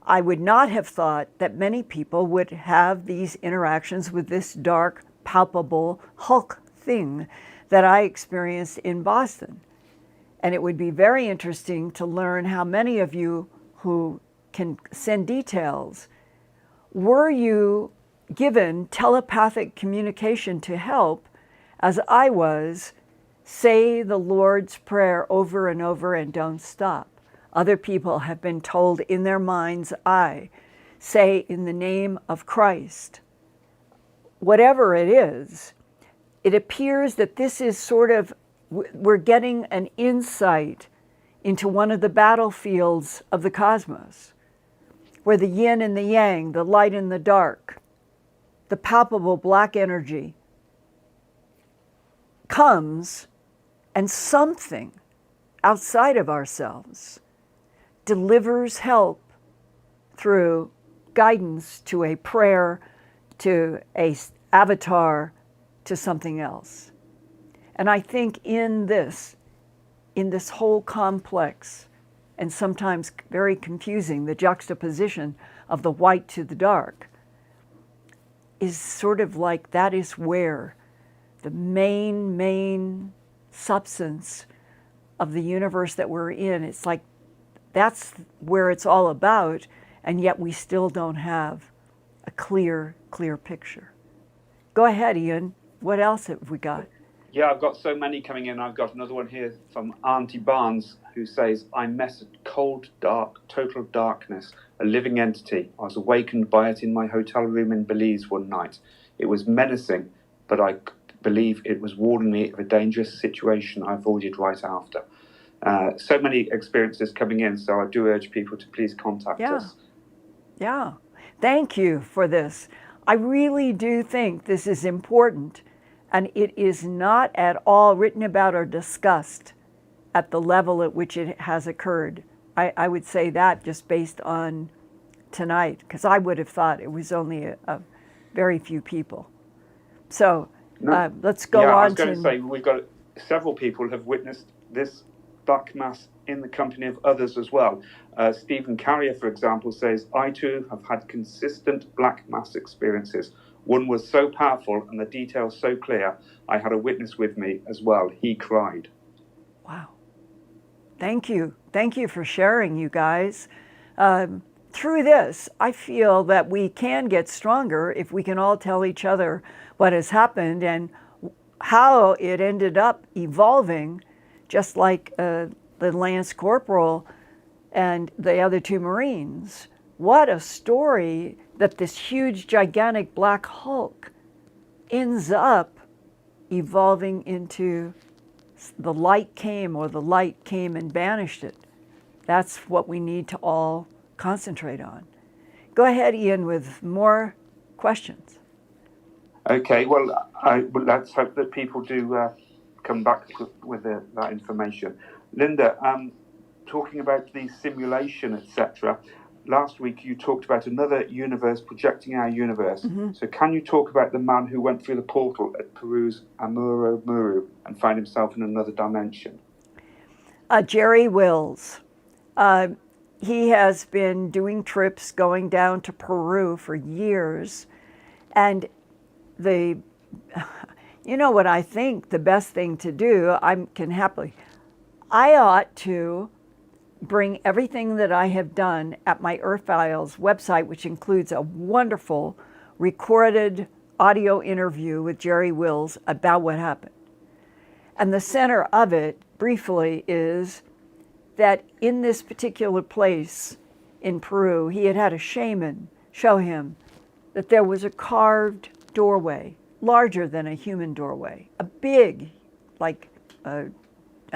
I would not have thought that many people would have these interactions with this dark, palpable Hulk thing that I experienced in Boston. And it would be very interesting to learn how many of you who can send details, were you given telepathic communication to help, as I was, say the Lord's Prayer over and over and don't stop? Other people have been told in their mind's eye, say in the name of Christ. Whatever it is, it appears that this is sort of, we're getting an insight into one of the battlefields of the cosmos, where the yin and the yang, the light and the dark, the palpable black energy comes, and something outside of ourselves delivers help through guidance to a prayer, to a avatar, to something else. And I think in this whole complex and sometimes very confusing, the juxtaposition of the white to the dark is sort of like that is where the main substance of the universe that we're in, it's like that's where it's all about, and yet we still don't have a clear picture. Go ahead, Ian. What else have we got? Yeah, I've got so many coming in. I've got another one here from Auntie Barnes, who says, I met a cold, dark, total darkness, a living entity. I was awakened by it in my hotel room in Belize one night. It was menacing, but I believe it was warning me of a dangerous situation I avoided right after. So many experiences coming in, so I do urge people to please contact us. Yeah. Thank you for this. I really do think this is important, and it is not at all written about or discussed at the level at which it has occurred. I would say that just based on tonight, because I would have thought it was only a very few people. So let's go on. I was going to say, we've got several people have witnessed this black mass in the company of others as well. Stephen Carrier, for example, says, I too have had consistent black mass experiences. One was so powerful and the details so clear, I had a witness with me as well. He cried. Wow. Thank you. Thank you for sharing, you guys. Through this, I feel that we can get stronger if we can all tell each other what has happened and how it ended up evolving, just like the Lance Corporal and the other two Marines. What a story that this huge, gigantic black hulk ends up evolving into the light came and banished it. That's what we need to all concentrate on. Go ahead, Ian, with more questions. Okay, well, let's hope that people do come back with that information. Linda, talking about the simulation, etc., last week you talked about another universe projecting our universe. Mm-hmm. So can you talk about the man who went through the portal at Peru's Amuro Muru and found himself in another dimension? Jerry Wills. He has been doing trips going down to Peru for years. And you know what I think the best thing to do, I ought to bring everything that I have done at my Earthfiles website, which includes a wonderful recorded audio interview with Jerry Wills about what happened. And the center of it, briefly, is that in this particular place in Peru, he had had a shaman show him that there was a carved doorway, larger than a human doorway, a big, I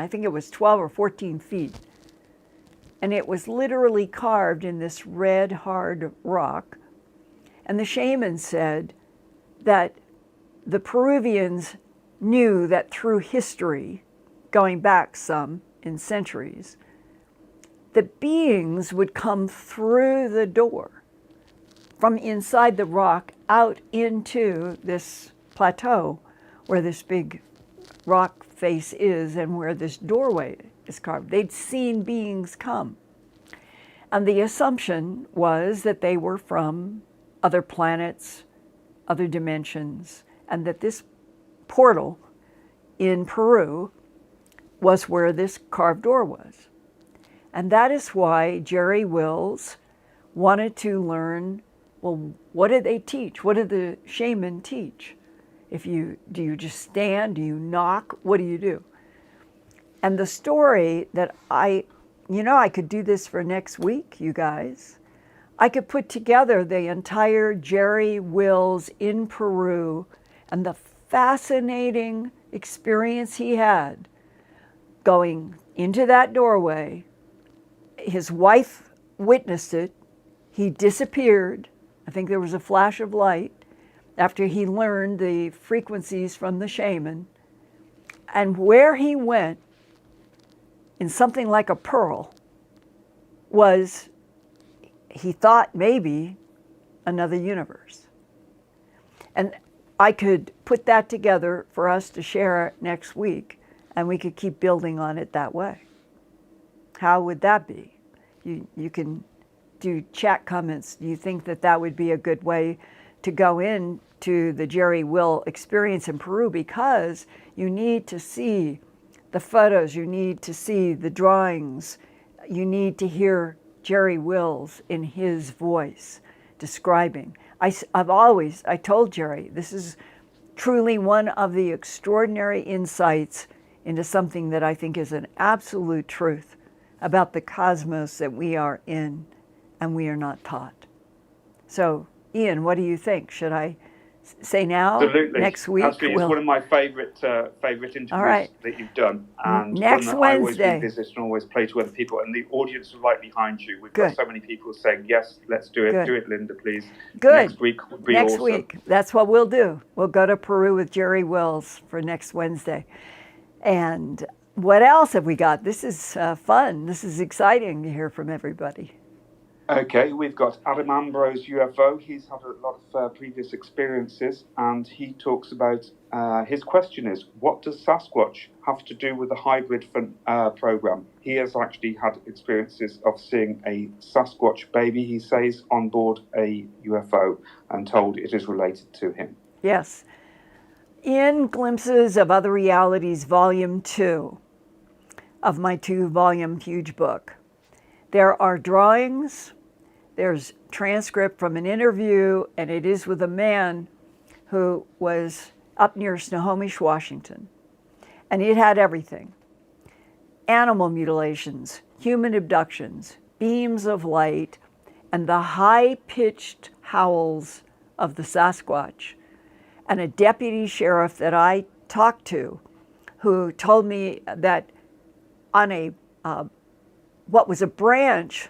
think it was 12 or 14 feet. And it was literally carved in this red, hard rock. And the shaman said that the Peruvians knew that through history, going back some in centuries, the beings would come through the door from inside the rock out into this plateau where this big rock face is and where this doorway is carved. They'd seen beings come. And the assumption was that they were from other planets, other dimensions, and that this portal in Peru was where this carved door was. And that is why Jerry Wills wanted to learn, well, what did they teach? What did the shaman teach? Do you just stand? Do you knock? What do you do? And the story that I could do this for next week, you guys. I could put together the entire Jerry Wills in Peru and the fascinating experience he had going into that doorway. His wife witnessed it. He disappeared. I think there was a flash of light after he learned the frequencies from the shaman. And where he went, in something like a pearl, was, he thought, maybe another universe. And I could put that together for us to share next week, and we could keep building on it that way. How would that be? You can do chat comments. Do you think that that would be a good way to go into the Jerry Will experience in Peru? Because you need to see the photos, you need to see the drawings, you need to hear Jerry Wills in his voice describing. I told Jerry, this is truly one of the extraordinary insights into something that I think is an absolute truth about the cosmos that we are in and we are not taught. So, Ian, what do you think? Should I say now? Absolutely. Next week? Absolutely. It's one of my favourite interviews that you've done, and next one that Wednesday. I always revisit and always play to other people. And the audience is right behind you. We've got so many people saying, yes, let's do it. Good. Do it, Linda, please. Good. Next week would be next awesome. week. That's what we'll do. We'll go to Peru with Jerry Wills for next Wednesday. And what else have we got? This is fun. This is exciting to hear from everybody. Okay, we've got Adam Ambrose UFO. He's had a lot of previous experiences, and he talks about, his question is, what does Sasquatch have to do with the hybrid program? He has actually had experiences of seeing a Sasquatch baby, he says, on board a UFO, and told it is related to him. Yes. In Glimpses of Other Realities, Volume 2 of my 2-volume huge book, there are drawings, there's transcript from an interview, and it is with a man who was up near Snohomish, Washington. And it had everything: animal mutilations, human abductions, beams of light, and the high-pitched howls of the Sasquatch. And a deputy sheriff that I talked to, who told me that on a what was a branch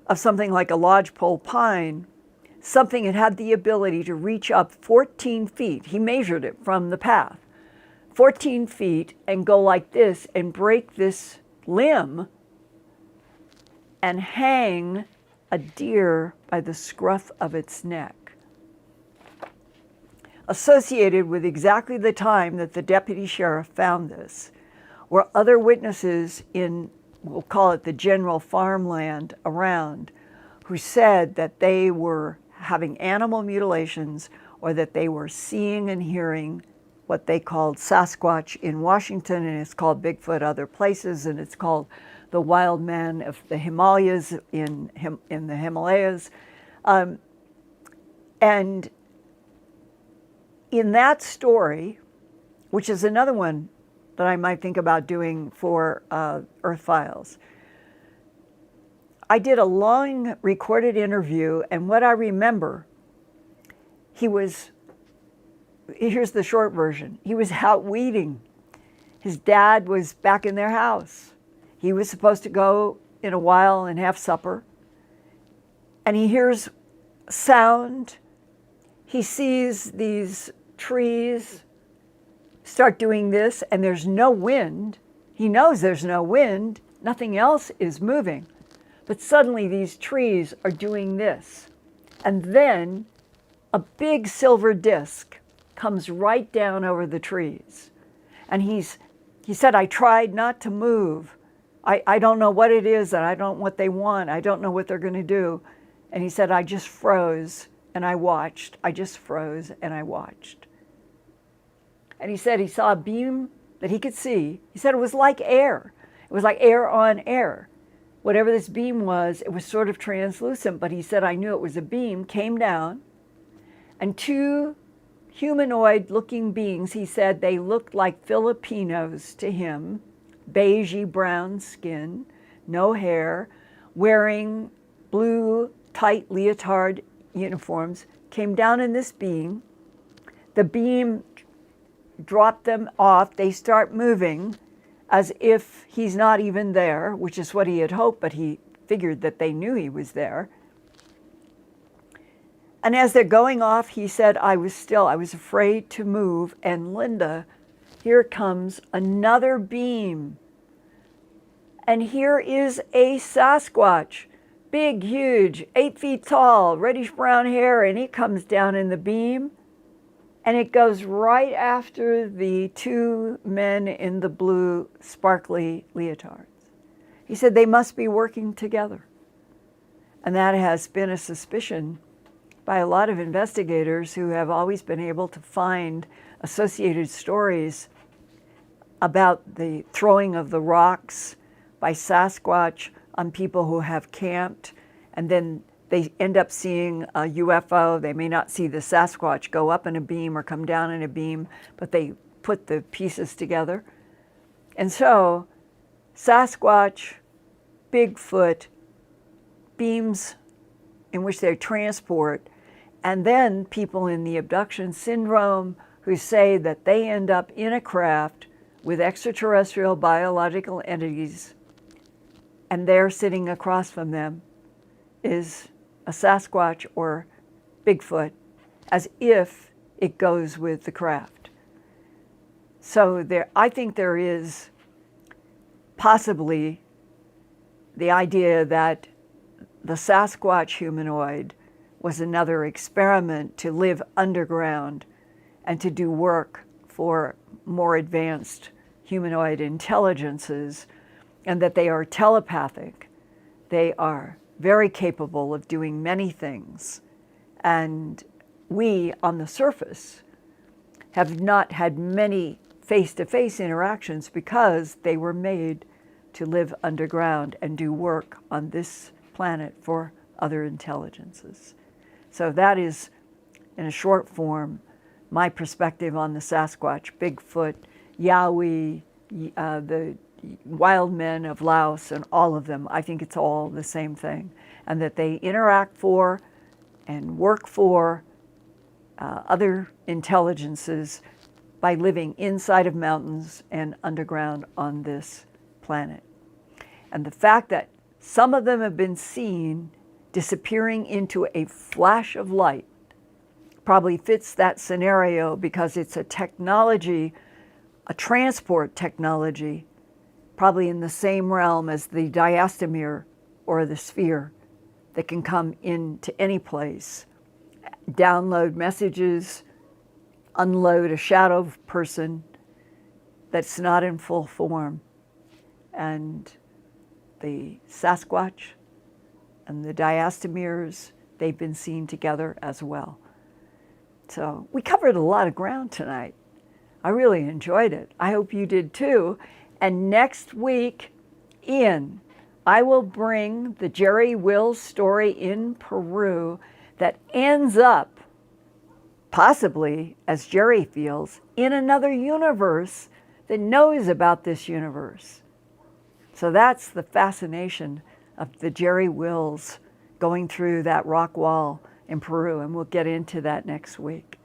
of something like a lodgepole pine, something had the ability to reach up 14 feet. He measured it from the path, 14 feet, and go like this and break this limb and hang a deer by the scruff of its neck. Associated with exactly the time that the deputy sheriff found this were other witnesses in, we'll call it the general farmland around, who said that they were having animal mutilations or that they were seeing and hearing what they called Sasquatch in Washington, and it's called Bigfoot other places, and it's called the wild man of the Himalayas in the Himalayas. And in that story, which is another one that I might think about doing for Earthfiles, I did a long recorded interview, and what I remember, here's the short version. He was out weeding. His dad was back in their house. He was supposed to go in a while and have supper, and he hears sound. He sees these trees start doing this, and there's no wind. He knows there's no wind. Nothing else is moving. But suddenly these trees are doing this. And then a big silver disc comes right down over the trees. And he said, I tried not to move. I don't know what it is, and I don't know what they want. I don't know what they're going to do. And he said, I just froze and I watched. I just froze and I watched. And he said he saw a beam that he could see. He said it was like air. It was like air on air. Whatever this beam was, it was sort of translucent, but he said, I knew it was a beam, came down, and two humanoid-looking beings, he said they looked like Filipinos to him, beigey brown skin, no hair, wearing blue tight leotard uniforms, came down in this beam. The beam dropped them off. They start moving as if he's not even there, which is what he had hoped, but he figured that they knew he was there. And as they're going off, he said, I was afraid to move. And Linda, here comes another beam. And here is a Sasquatch, big, huge, 8 feet tall, reddish brown hair, and he comes down in the beam. And it goes right after the two men in the blue sparkly leotards. He said they must be working together. And that has been a suspicion by a lot of investigators who have always been able to find associated stories about the throwing of the rocks by Sasquatch on people who have camped, and then they end up seeing a UFO. They may not see the Sasquatch go up in a beam or come down in a beam, but they put the pieces together. And so Sasquatch, Bigfoot, beams in which they transport, and then people in the abduction syndrome who say that they end up in a craft with extraterrestrial biological entities, and they're sitting across from them is a Sasquatch or Bigfoot, as if it goes with the craft. So I think there is possibly the idea that the Sasquatch humanoid was another experiment to live underground and to do work for more advanced humanoid intelligences, and that they are telepathic. They are very capable of doing many things. And we, on the surface, have not had many face-to-face interactions because they were made to live underground and do work on this planet for other intelligences. So that is, in a short form, my perspective on the Sasquatch, Bigfoot, Yowie, the wild men of Laos, and all of them. I think it's all the same thing, and that they interact for and work for other intelligences by living inside of mountains and underground on this planet. And the fact that some of them have been seen disappearing into a flash of light probably fits that scenario, because it's a technology, a transport technology, probably in the same realm as the diastema or the sphere, that can come into any place, download messages, unload a shadow person that's not in full form. And the Sasquatch and the diastemeres, they've been seen together as well. So we covered a lot of ground tonight. I really enjoyed it. I hope you did too. And next week, Ian, I will bring the Jerry Wills story in Peru that ends up, possibly, as Jerry feels, in another universe that knows about this universe. So that's the fascination of the Jerry Wills going through that rock wall in Peru, and we'll get into that next week.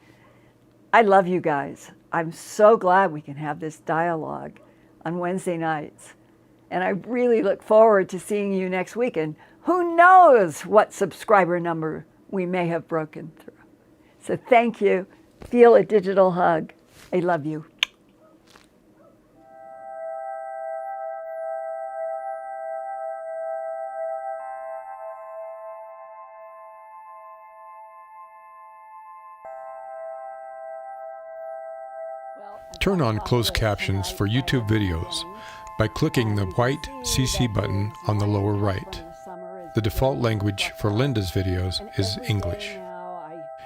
I love you guys. I'm so glad we can have this dialogue on Wednesday nights. And I really look forward to seeing you next week. And who knows what subscriber number we may have broken through. So thank you. Feel a digital hug. I love you. Turn on closed captions for YouTube videos by clicking the white CC button on the lower right. The default language for Linda's videos is English.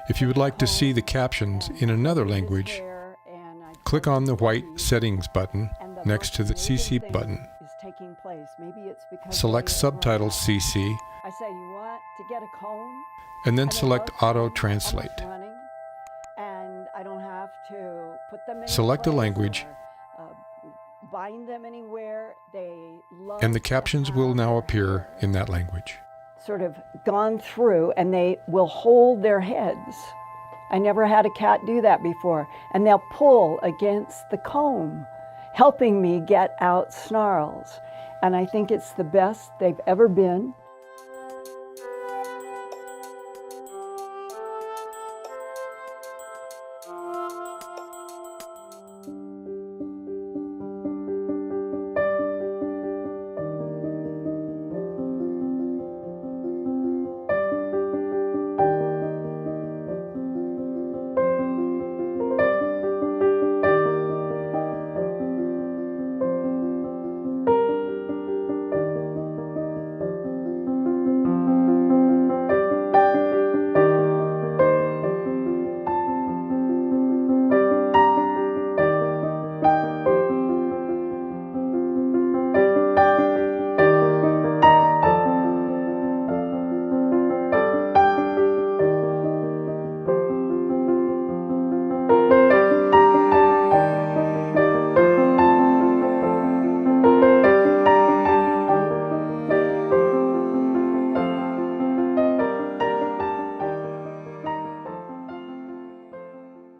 If you would like to see the captions in another language, click on the white settings button next to the CC button. Select Subtitles CC, and then select Auto Translate. Select a language, and the captions will now appear in that language. Sort of gone through, and they will hold their heads. I never had a cat do that before. And they'll pull against the comb, helping me get out snarls. And I think it's the best they've ever been.